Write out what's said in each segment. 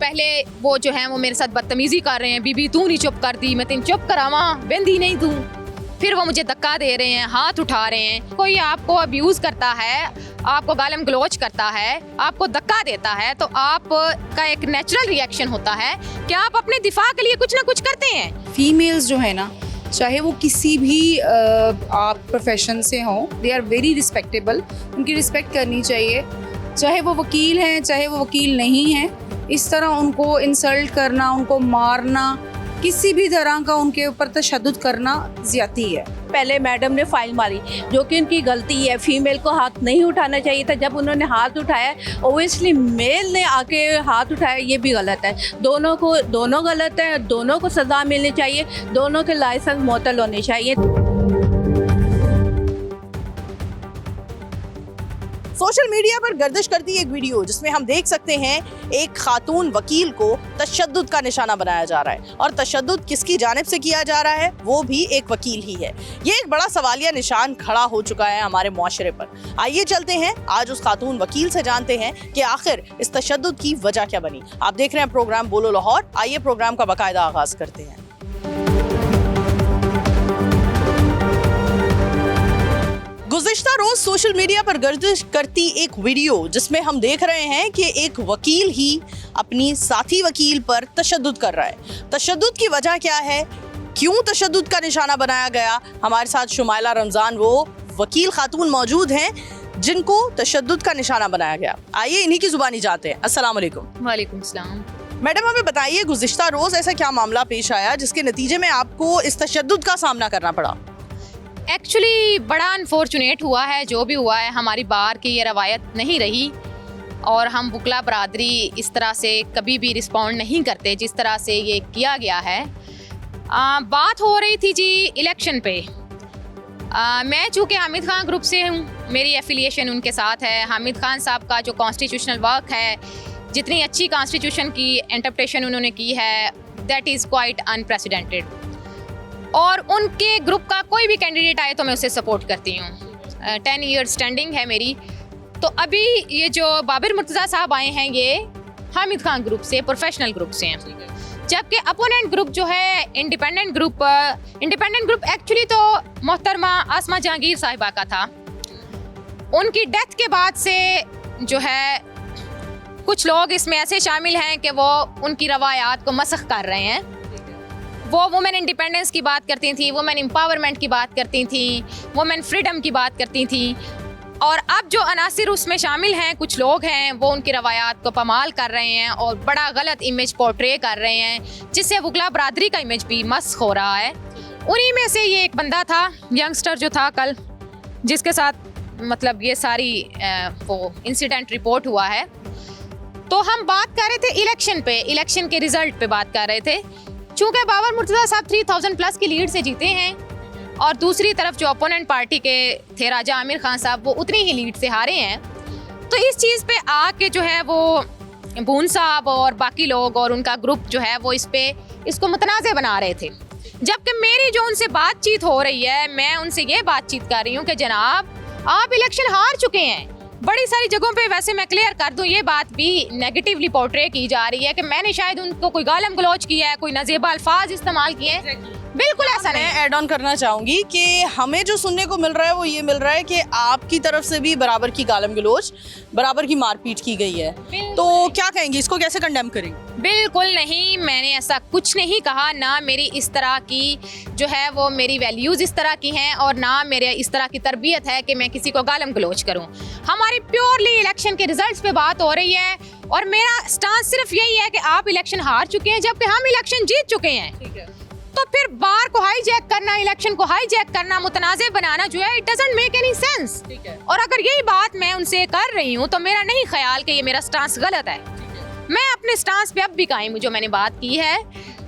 पहले वो जो है वो मेरे साथ बदतमीजी कर रहे हैं, बीबी तू नहीं चुप कर दी, मैं तेन चुप करावा, बेंदी नहीं तू। फिर वो मुझे धक्का दे रहे हैं, हाथ उठा रहे हैं। कोई आपको अब्यूज़ करता है, आपको गालम गलोच करता है, आपको धक्का देता है, तो आपका एक नेचुरल रिएक्शन होता है कि आप अपने दिफा के लिए कुछ ना कुछ करते हैं। फीमेल्स जो है ना, चाहे वो किसी भी आप प्रोफेशन से हों, दे आर वेरी रिस्पेक्टेबल, उनकी रिस्पेक्ट करनी चाहिए। चाहे वो वकील हैं, चाहे वो वकील नहीं हैं, इस तरह उनको इंसल्ट करना, उनको मारना, किसी भी तरह का उनके ऊपर तशद्दुद करना ज़्यादती है। पहले मैडम ने फाइल मारी, जो कि उनकी गलती है। फीमेल को हाथ नहीं उठाना चाहिए था। जब उन्होंने हाथ उठाया, ओबियसली मेल ने आके हाथ उठाया, ये भी गलत है। दोनों गलत है, दोनों को सज़ा मिलनी चाहिए, दोनों के लाइसेंस मुअत्तल होने चाहिए। सोशल मीडिया पर गर्दिश करती एक वीडियो जिसमें हम देख सकते हैं एक खातून वकील को तशद्दुद का निशाना बनाया जा रहा है, और तशद्दुद किसकी जानिब से किया जा रहा है, वो भी एक वकील ही है। ये एक बड़ा सवालिया निशान खड़ा हो चुका है हमारे मुआशरे पर। आइए चलते हैं आज उस खातून वकील से जानते हैं कि आखिर इस तशद्दुद की वजह क्या बनी। आप देख रहे हैं प्रोग्राम बोलो लाहौर। आइए प्रोग्राम का बाकायदा आगाज करते हैं। गुज़िश्ता रोज सोशल मीडिया पर गर्दिश करती एक वीडियो जिसमें हम देख रहे हैं कि एक वकील ही अपनी साथी वकील पर तशद्दुद कर रहा है। तशद्दुद की वजह क्या है, क्यों तशद्दुद का निशाना बनाया गया? हमारे साथ शुमाइला रमज़ान वो वकील खातून मौजूद हैं जिनको तशद्दुद का निशाना बनाया गया। आइए इन्हीं की जुबानी जानते हैं। अस्सलाम वालेकुम। वालेकुम सलाम। मैडम, हमें बताइए गुज़िश्ता रोज ऐसा क्या मामला पेश आया जिसके नतीजे में आपको इस तशद्दुद का सामना करना पड़ा? एक्चुअली बड़ा अनफॉर्चुनेट हुआ है जो भी हुआ है। हमारी बार की ये रवायत नहीं रही, और हम बुकला बरादरी इस तरह से कभी भी रिस्पॉन्ड नहीं करते जिस तरह से ये किया गया है। बात हो रही थी जी इलेक्शन पे। मैं चूँकि हामिद खान ग्रुप से हूँ, मेरी एफिलिएशन उनके साथ है। हामिद खान साहब का जो कॉन्स्टिट्यूशनल वर्क है, जितनी अच्छी कॉन्स्टिट्यूशन की इंटरप्रिटेशन उन्होंने की है, दैट इज़ क्वाइट अनप्रेसिडेंटेड। और उनके ग्रुप का कोई भी कैंडिडेट आए तो मैं उसे सपोर्ट करती हूँ। 10 ईयर स्टैंडिंग है मेरी। तो अभी ये जो बाबर मुर्तज़ा साहब आए हैं, ये हामिद खान ग्रुप से, प्रोफेशनल ग्रुप से हैं, जबकि अपोनेंट ग्रुप जो है इंडिपेंडेंट ग्रुप एक्चुअली तो मोहतरमा आसमा जहांगीर साहिबा का था। उनकी डेथ के बाद से जो है कुछ लोग इसमें ऐसे शामिल हैं कि वो उनकी रवायात को मसख कर रहे हैं। वो वुमेन इंडिपेंडेंस की बात करती थी, वुमेन एम्पावरमेंट की बात करती थी, वुमेन फ्रीडम की बात करती थी, और अब जो अनासिर उसमें शामिल हैं, कुछ लोग हैं, वो उनकी रवायात को पमाल कर रहे हैं और बड़ा गलत इमेज पोर्ट्रे कर रहे हैं, जिससे वुकला बरादरी का इमेज भी मस्ख हो रहा है। उन्हीं में से ये एक बंदा था, यंगस्टर जो था कल, जिसके साथ मतलब ये सारी वो इंसिडेंट रिपोर्ट हुआ है। तो हम बात कर रहे थे इलेक्शन पे, इलेक्शन के रिजल्ट पे बात कर रहे थे। चूँकि बाबर मुर्तज़ा साहब 3000 प्लस की लीड से जीते हैं, और दूसरी तरफ जो अपोनेंट पार्टी के थे राजा आमिर खान साहब, वो उतनी ही लीड से हारे हैं। तो इस चीज़ पे आके जो है वो बून साहब और बाकी लोग और उनका ग्रुप जो है वो इसको मुतनाज़ बना रहे थे। जबकि मेरी जो उनसे बातचीत हो रही है, मैं उनसे ये बातचीत कर रही हूँ कि जनाब आप इलेक्शन हार चुके हैं। बड़ी सारी जगहों पे वैसे मैं क्लियर कर दूं, ये बात भी नेगेटिवली पोर्ट्रे की जा रही है कि मैंने शायद उनको कोई गालम गलोच किया है, कोई नाजेबा अल्फाज इस्तेमाल किए हैं। बिल्कुल ऐसा नहीं। मैं ऐड ऑन करना चाहूंगी कि हमें जो सुनने को मिल रहा है वो ये मिल रहा है कि आपकी तरफ से भी बराबर की गालम गलोच, बराबर की मारपीट की गई है। तो क्या कहेंगे, इसको कैसे कंडेम करेंगे? बिल्कुल नहीं, मैंने ऐसा कुछ नहीं कहा। ना मेरी इस तरह की जो है वो मेरी वैल्यूज़ इस तरह की हैं, और ना मेरे इस तरह की तरबियत है कि मैं किसी को गालम गलोच करूं। हमारी प्योरली इलेक्शन के रिजल्ट्स पे बात हो रही है, और मेरा स्टांस सिर्फ यही है कि आप इलेक्शन हार चुके हैं जबकि हम इलेक्शन जीत चुके हैं। तो फिर बार को हाईजैक करना, इलेक्शन को हाईजैक करना, मुतनाज़े बनाना जो है, it doesn't make any sense. और अगर यही बात मैं उनसे कर रही हूँ तो मेरा नहीं ख्याल कि ये मेरा स्टांस गलत है। मैं अपने स्टांस पे अब भी कायम हूँ, जो मैंने बात की है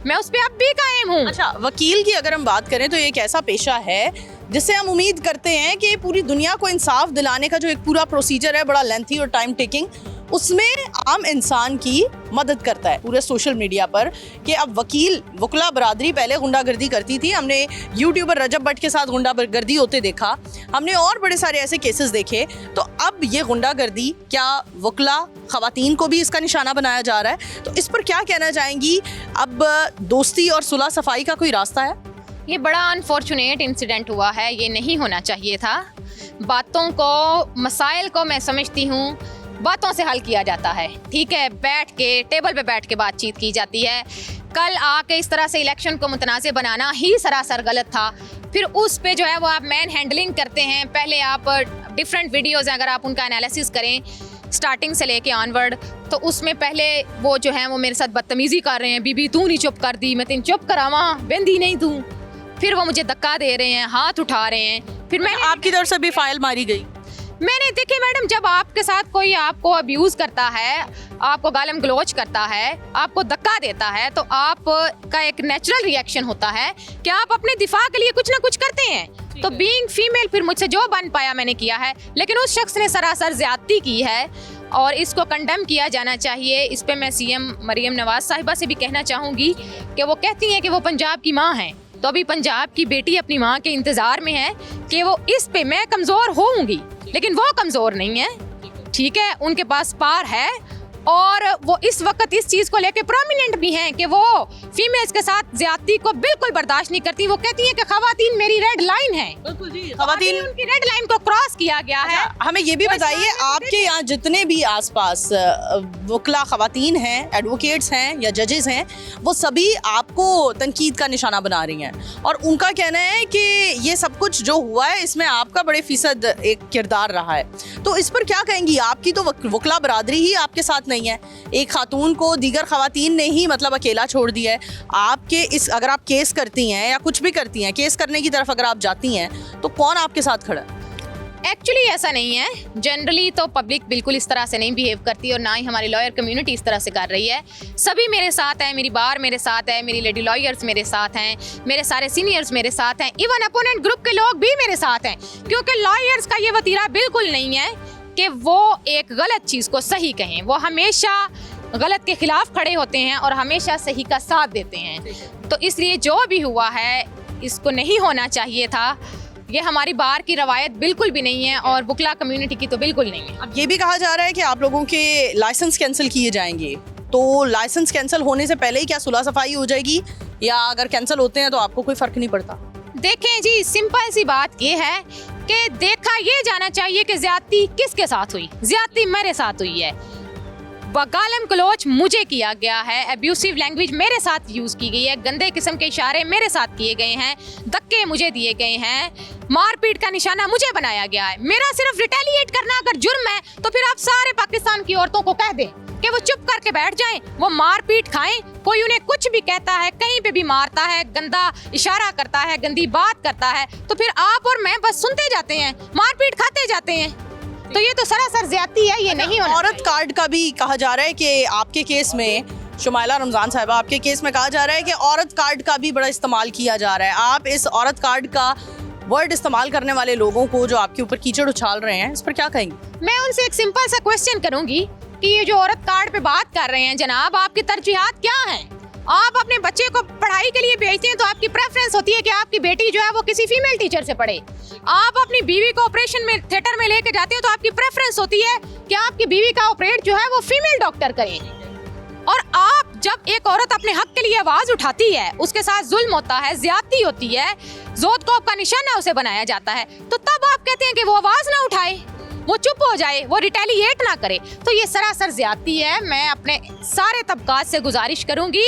मैं उस पे अब भी कायम हूँ। अच्छा, वकील की अगर हम बात करें तो ये एक ऐसा पेशा है जिससे हम उम्मीद करते हैं कि पूरी दुनिया को इंसाफ दिलाने का जो एक पूरा प्रोसीजर है, बड़ा लेंथी और टाइम टेकिंग, उसमें आम इंसान की मदद करता है पूरे सोशल मीडिया पर कि अब वकील वकला बरादरी पहले गुंडागर्दी करती थी, हमने यूट्यूबर रजब भट्ट के साथ गुंडागर्दी होते देखा, हमने और बड़े सारे ऐसे केसेस देखे, तो अब ये गुंडागर्दी क्या वकला खवातीन को भी इसका निशाना बनाया जा रहा है? तो इस पर क्या कहना चाहेंगी? अब दोस्ती और सुलह सफाई का कोई रास्ता है? ये बड़ा अनफॉर्चुनेट इंसिडेंट हुआ है, ये नहीं होना चाहिए था। बातों को, मसाइल को मैं समझती हूँ बातों से हल किया जाता है, ठीक है, बैठ के टेबल पे बैठ के बातचीत की जाती है। कल आके इस तरह से इलेक्शन को मुतनाज़ बनाना ही सरासर गलत था। फिर उस पे जो है वो आप मैन हैंडलिंग करते हैं। पहले आप डिफरेंट वीडियोज़ अगर आप उनका एनालिसिस करें स्टार्टिंग से लेके ऑनवर्ड, तो उसमें पहले वो जो है वो मेरे साथ बदतमीज़ी कर रहे हैं, बीबी तू नहीं चुप कर दी, मैं तेन चुप करावा, बेंदी नहीं तू। फिर वो मुझे धक्का दे रहे हैं, हाथ उठा रहे हैं। फिर मैंने आपकी तरफ से भी फाइल मारी गई? मैंने देखिए मैडम, जब आपके साथ कोई आपको अब्यूज़ करता है, आपको गालम गलोच करता है, आपको धक्का देता है, तो आपका एक नेचुरल रिएक्शन होता है कि आप अपने दिफा के लिए कुछ ना कुछ करते हैं। तो बीइंग फीमेल फिर मुझसे जो बन पाया मैंने किया है, लेकिन उस शख्स ने सरासर ज्यादती की है और इसको कंडेम किया जाना चाहिए। इस पे मैं सीएम मरियम नवाज साहिबा से भी कहना चाहूँगी कि वो कहती हैं कि वो पंजाब की माँ हैं, तो अभी पंजाब की बेटी अपनी माँ के इंतज़ार में है कि वो इस पे मैं कमज़ोर होऊंगी, लेकिन वो कमज़ोर नहीं है, ठीक है, उनके पास पार है और वो इस वक्त इस चीज़ को लेके प्रोमिनेंट भी हैं कि वो फीमेल्स के साथ ज्यादती को बिल्कुल बर्दाश्त नहीं करती। वो कहती हैं कि खवातीन मेरी रेड लाइन है, खवातीन उनकी रेड लाइन को क्रॉस किया गया है। हमें ये भी तो बताइए, आपके यहाँ जितने भी आसपास वकला खवातीन हैं, एडवोकेट्स हैं या जजेस हैं, वो सभी आपको तनकीद का निशाना बना रही हैं और उनका कहना है कि ये सब कुछ जो हुआ है इसमें आपका बड़े फीसद एक किरदार रहा है। तो इस पर क्या कहेंगी? आपकी तो वकला बरादरी ही आपके साथ नहीं है, एक खातून को दीगर खवातीन ने ही मतलब अकेला छोड़ दिया है। आपके इस, अगर आप केस करती हैं या कुछ भी करती हैं, केस करने की तरफ अगर आप जाती हैं, तो कौन आपके साथ खड़ा है? एक्चुअली ऐसा नहीं है। जनरली तो पब्लिक बिल्कुल इस तरह से नहीं बिहेव करती और ना ही हमारी लॉयर कम्युनिटी इस तरह से कर रही है। सभी मेरे साथ हैं, मेरी बार मेरे साथ है, मेरी लेडी लॉयर्स मेरे साथ हैं, मेरे सारे सीनियर्स मेरे साथ हैं, इवन अपोनेंट ग्रुप के लोग भी मेरे साथ हैं, क्योंकि लॉयर्स का ये वतीरा बिल्कुल नहीं है कि वो एक गलत चीज़ को सही कहें। वो हमेशा गलत के खिलाफ खड़े होते हैं और हमेशा सही का साथ देते हैं। तो इसलिए जो भी हुआ है इसको नहीं होना चाहिए था। ये हमारी बार की रवायत बिल्कुल भी नहीं है और बुकला कम्युनिटी की तो बिल्कुल नहीं है। अब ये भी कहा जा रहा है कि आप लोगों के लाइसेंस कैंसिल किए जाएंगे, तो लाइसेंस कैंसिल होने से पहले ही क्या सुलह सफाई हो जाएगी या अगर कैंसिल होते हैं तो आपको कोई फर्क नहीं पड़ता? देखें जी, सिंपल सी बात ये है कि देखा ये जाना चाहिए कि ज्यादती किसके साथ हुई। ज्यादती मेरे साथ हुई है, गालम गलोच मुझे किया गया है, एब्यूसिव लैंग्वेज मेरे साथ यूज़ की गई है, गंदे किस्म के इशारे मेरे साथ किए गए हैं, धक्के मुझे दिए गए हैं, मारपीट का निशाना मुझे बनाया गया है। मेरा सिर्फ रिटेलिएट करना अगर जुर्म है तो फिर आप सारे पाकिस्तान की औरतों को कह दें कि वो चुप करके बैठ जाएं, वो मारपीट खाएं। कोई उन्हें कुछ भी कहता है, कहीं पे भी मारता है, गंदा इशारा करता है, गंदी बात करता है, तो फिर आप और मैं बस सुनते जाते हैं, मारपीट खाते जाते हैं। तो ये तो सरासर ज्यादती है, ये नहीं होना औरत कार्ड का भी कहा जा रहा है कि आपके केस में, शुमाइला रमजान साहिबा, आपके केस में कहा जा रहा है कि औरत कार्ड का भी बड़ा इस्तेमाल किया जा रहा है। आप इस औरत कार्ड का वर्ड इस्तेमाल करने वाले लोगों को जो आपके ऊपर कीचड़ उछाल रहे हैं, इस पर क्या कहेंगे? मैं उनसे एक सिंपल सा क्वेश्चन करूंगी कि ये जो औरत कार्ड पे बात कर रहे हैं जनाब, आपकी तरजीहात क्या हैं? आप अपने बच्चे को पढ़ाई के लिए भेजते हैं तो आपकी प्रेफरेंस होती है कि आपकी बेटी जो है वो किसी फीमेल टीचर से पढ़े। आप अपनी बीवी को ऑपरेशन में थिएटर में लेके जाते हैं तो आपकी प्रेफरेंस होती है कि आपकी बीवी का ऑपरेट जो है वो फीमेल डॉक्टर करे। और आप जब एक औरत अपने हक के लिए आवाज उठाती है, उसके साथ जुल्म होता है, ज्यादती होती है, जोतकोप का निशाना उसे बनाया जाता है, तो तब आप कहते हैं कि वो आवाज ना उठाए, वो चुप हो जाए, वो रिटेलिएट ना करे। तो ये सरासर ज्यादती है। मैं अपने सारे तबकात से गुजारिश करूंगी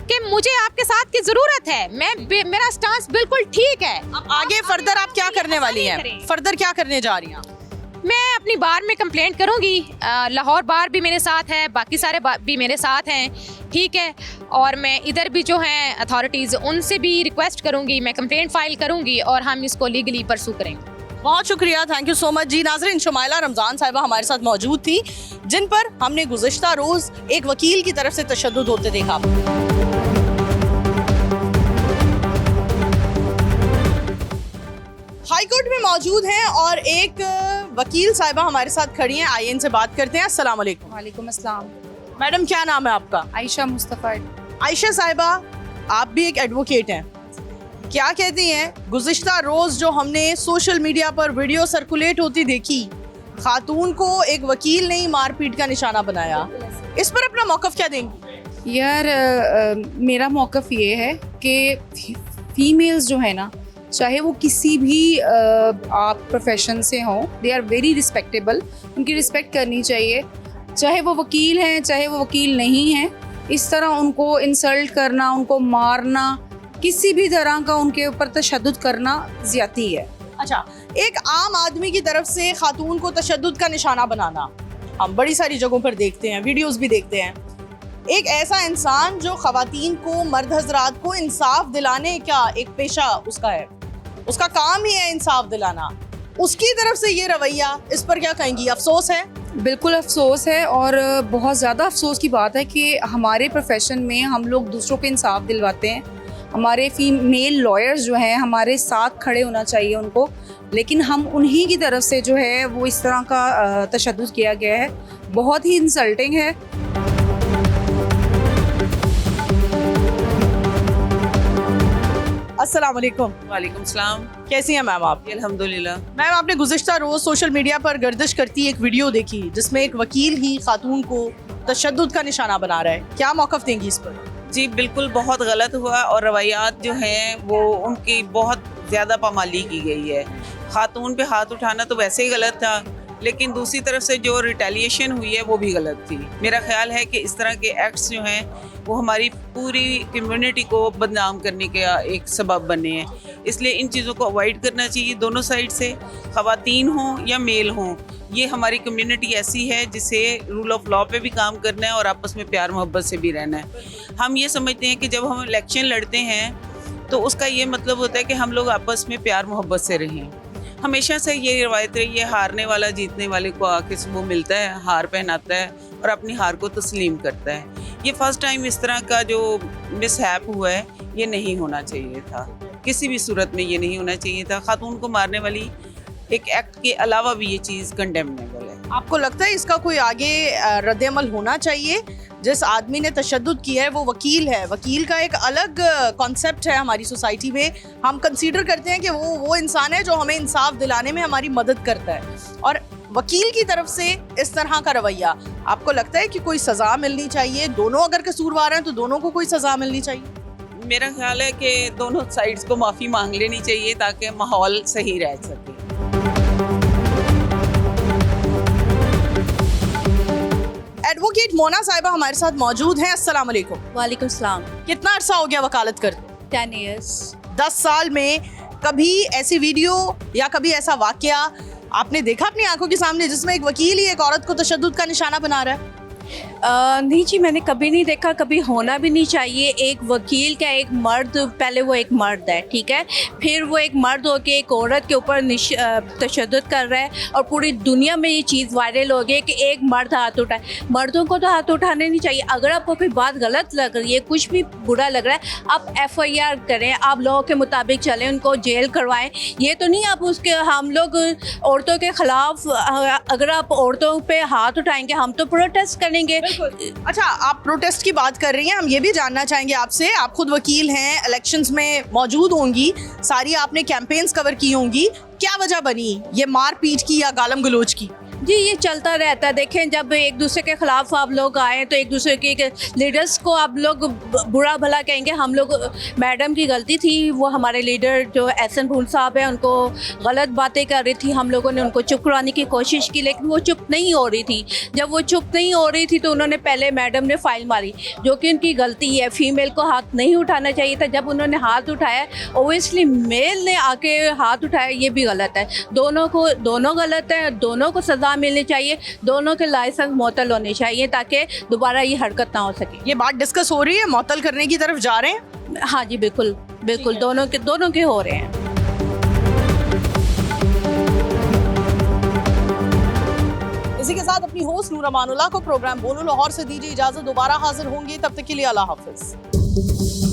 कि मुझे आपके साथ की जरूरत है। मेरा स्टांस बिल्कुल ठीक है। अब आगे फर्दर आप क्या करने वाली हैं? फर्दर क्या करने जा रही हैं? मैं अपनी बार में कंप्लेंट करूंगी। लाहौर बार भी मेरे साथ है, बाकी सारे भी मेरे साथ हैं, ठीक है। और मैं इधर भी जो हैं अथॉरिटीज़, उनसे भी रिक्वेस्ट करूंगी, मैं कंप्लेंट फाइल करूंगी और हम इसको लीगली परसू करेंगे। बहुत शुक्रिया, थैंक यू सो मच जी। नाज़रीन, शुमाइला रमजान साहिबा हमारे साथ मौजूद थी, जिन पर हमने गुज़िश्ता रोज़ एक वकील की तरफ से तशद्दुद होते देखा। हाई कोर्ट में मौजूद हैं और एक वकील साहिबा हमारे साथ खड़ी हैं। आइए इनसे बात करते हैं। अस्सलाम वालेकुम। वालेकुम अस्सलाम। मैडम, क्या नाम है आपका? आयशा मुस्तफ़ा। आयशा साहिबा, आप भी एक एडवोकेट हैं, क्या कहती हैं? गुज़िश्ता रोज़ जो हमने सोशल मीडिया पर वीडियो सर्कुलेट होती देखी, खातून को एक वकील ने ही मारपीट का निशाना बनाया, इस पर अपना मौक़िफ़ क्या देंगी? यार मेरा मौक़िफ़ ये है कि फीमेल्स जो है ना, चाहे वो किसी भी आप प्रोफेशन से हों, दे आर वेरी रिस्पेक्टेबल। उनकी रिस्पेक्ट करनी चाहिए, चाहे वो वकील हैं चाहे वो वकील नहीं हैं। इस तरह उनको इंसल्ट करना, उनको मारना, किसी भी तरह का उनके ऊपर तशद्दुद करना ज़्यादती है। अच्छा, एक आम आदमी की तरफ से खातून को तशद्दुद का निशाना बनाना हम बड़ी सारी जगहों पर देखते हैं, वीडियोस भी देखते हैं। एक ऐसा इंसान जो ख़वातीन को, मर्द हजरात को इंसाफ दिलाने का एक पेशा उसका है, उसका काम ही है इंसाफ दिलाना, उसकी तरफ से ये रवैया, इस पर क्या कहेंगी? अफसोस है। बिल्कुल अफसोस है, और बहुत ज़्यादा अफसोस की बात है कि हमारे प्रोफेशन में हम लोग दूसरों को इंसाफ दिलवाते हैं। हमारे फीमेल लॉयर्स जो हैं, हमारे साथ खड़े होना चाहिए उनको, लेकिन हम उन्हीं की तरफ से जो है वो इस तरह का तशद्दुद किया गया है, बहुत ही इंसल्टिंग है। अस्सलाम वालेकुम। वालेकुम सलाम। कैसी हैं मैम आप? अल्हम्दुलिल्लाह। मैम, आपने गुज़िश्ता रोज़ सोशल मीडिया पर गर्दिश करती एक वीडियो देखी जिसमें एक वकील ही खातून को तशद्दुद का निशाना बना रहा है, क्या मौक़िफ़ देंगी इस पर? जी बिल्कुल, बहुत गलत हुआ और रवैयात जो हैं वो उनकी बहुत ज़्यादा पामाली की गई है। खातून पे हाथ उठाना तो वैसे ही गलत था, लेकिन दूसरी तरफ से जो रिटेलिएशन हुई है वो भी गलत थी। मेरा ख्याल है कि इस तरह के एक्ट्स जो हैं वो हमारी पूरी कम्युनिटी को बदनाम करने का एक सबब बने हैं, इसलिए इन चीज़ों को अवॉइड करना चाहिए दोनों साइड से, ख़वातीन हों या मेल हों। ये हमारी कम्युनिटी ऐसी है जिसे रूल ऑफ लॉ पे भी काम करना है और आपस में प्यार मोहब्बत से भी रहना है। हम ये समझते हैं कि जब हम इलेक्शन लड़ते हैं तो उसका ये मतलब होता है कि हम लोग आपस में प्यार मोहब्बत से रहें। हमेशा से ये रवायत रही है, हारने वाला जीतने वाले को आके वो मिलता है, हार पहनाता है और अपनी हार को तस्लीम करता है। ये फर्स्ट टाइम इस तरह का जो मिसहैप हुआ है, ये नहीं होना चाहिए था, किसी भी सूरत में ये नहीं होना चाहिए था। खातून को मारने वाली एक एक्ट के अलावा भी ये चीज़ कंडेमनेबल है। आपको लगता है इसका कोई आगे रद्द-ए-अमल होना चाहिए? जिस आदमी ने तशद्दुद किया है वो वकील है, वकील का एक अलग कॉन्सेप्ट है हमारी सोसाइटी में। हम कंसीडर करते हैं कि वो इंसान है जो हमें इंसाफ दिलाने में हमारी मदद करता है, और वकील की तरफ से इस तरह का रवैया, आपको लगता है कि कोई सज़ा मिलनी चाहिए? दोनों अगर कसूरवार हैं तो दोनों को कोई सज़ा मिलनी चाहिए? मेरा ख्याल है कि दोनों साइड्स को माफ़ी मांग लेनी चाहिए ताकि माहौल सही रह सके। एडवोकेट मोना साहिबा हमारे साथ मौजूद हैं। अस्सलाम वालेकुम। वालेकुम सलाम। कितना अरसा हो गया वकालत करते? 10 years। 10 साल में कभी ऐसी वीडियो या कभी ऐसा वाकया आपने देखा अपनी आंखों के सामने जिसमें एक वकील ही एक औरत को तशद्दुद का निशाना बना रहा है? नहीं जी, मैंने कभी नहीं देखा, कभी होना भी नहीं चाहिए। एक वकील का एक मर्द, पहले वो एक मर्द है, ठीक है, फिर वो एक मर्द होके एक औरत के ऊपर तशद्दुद कर रहा है और पूरी दुनिया में ये चीज़ वायरल हो गई कि एक मर्द हाथ उठाए। मर्दों को तो हाथ उठाने नहीं चाहिए। अगर आपको कोई बात गलत लग रही है, कुछ भी बुरा लग रहा है, आप FIR करें, आप लॉ के मुताबिक चलें, उनको जेल करवाएं। ये तो नहीं आप उसके, हम लोग औरतों के ख़िलाफ़, अगर आप औरतों पर हाथ उठाएंगे हम तो प्रोटेस्ट करेंगे। अच्छा, आप प्रोटेस्ट की बात कर रही हैं, हम ये भी जानना चाहेंगे आपसे, आप खुद वकील हैं, इलेक्शंस में मौजूद होंगी, सारी आपने कैंपेन्स कवर की होंगी, क्या वजह बनी ये मारपीट की या गालम गलोच की? जी, ये चलता रहता है। देखें, जब एक दूसरे के ख़िलाफ़ आप लोग आए तो एक दूसरे के लीडर्स को आप लोग बुरा भला कहेंगे। हम लोग, मैडम की गलती थी, वो हमारे लीडर जो एहसन भून साहब हैं उनको गलत बातें कर रही थी, हम लोगों ने उनको चुप कराने की कोशिश की, लेकिन वो चुप नहीं हो रही थी। जब वो चुप नहीं हो रही थी तो उन्होंने पहले, मैडम ने फ़ाइल मारी, जो कि उनकी गलती है। फ़ीमेल को हाथ नहीं उठाना चाहिए था। जब उन्होंने हाथ उठाया, ओबियसली मेल ने आके हाथ उठाया, ये भी गलत है। दोनों गलत है, दोनों को सज़ा मिलनी चाहिए, दोनों के लाइसेंस मुअत्तल होने चाहिए ताकि दोबारा ये हरकत ना हो सके। ये बात डिस्कस हो रही है, मुअत्तल करने की तरफ जा रहे हैं? हाँ जी, बिल्कुल बिल्कुल, दोनों के हो रहे हैं। इसी के साथ अपनी होस्ट नूर अमानुल्लाह को प्रोग्राम बोलो लाहौर से दीजिए इजाजत। दोबारा हाजिर होंगे, तब तक के लिए अल्लाह हाफिज।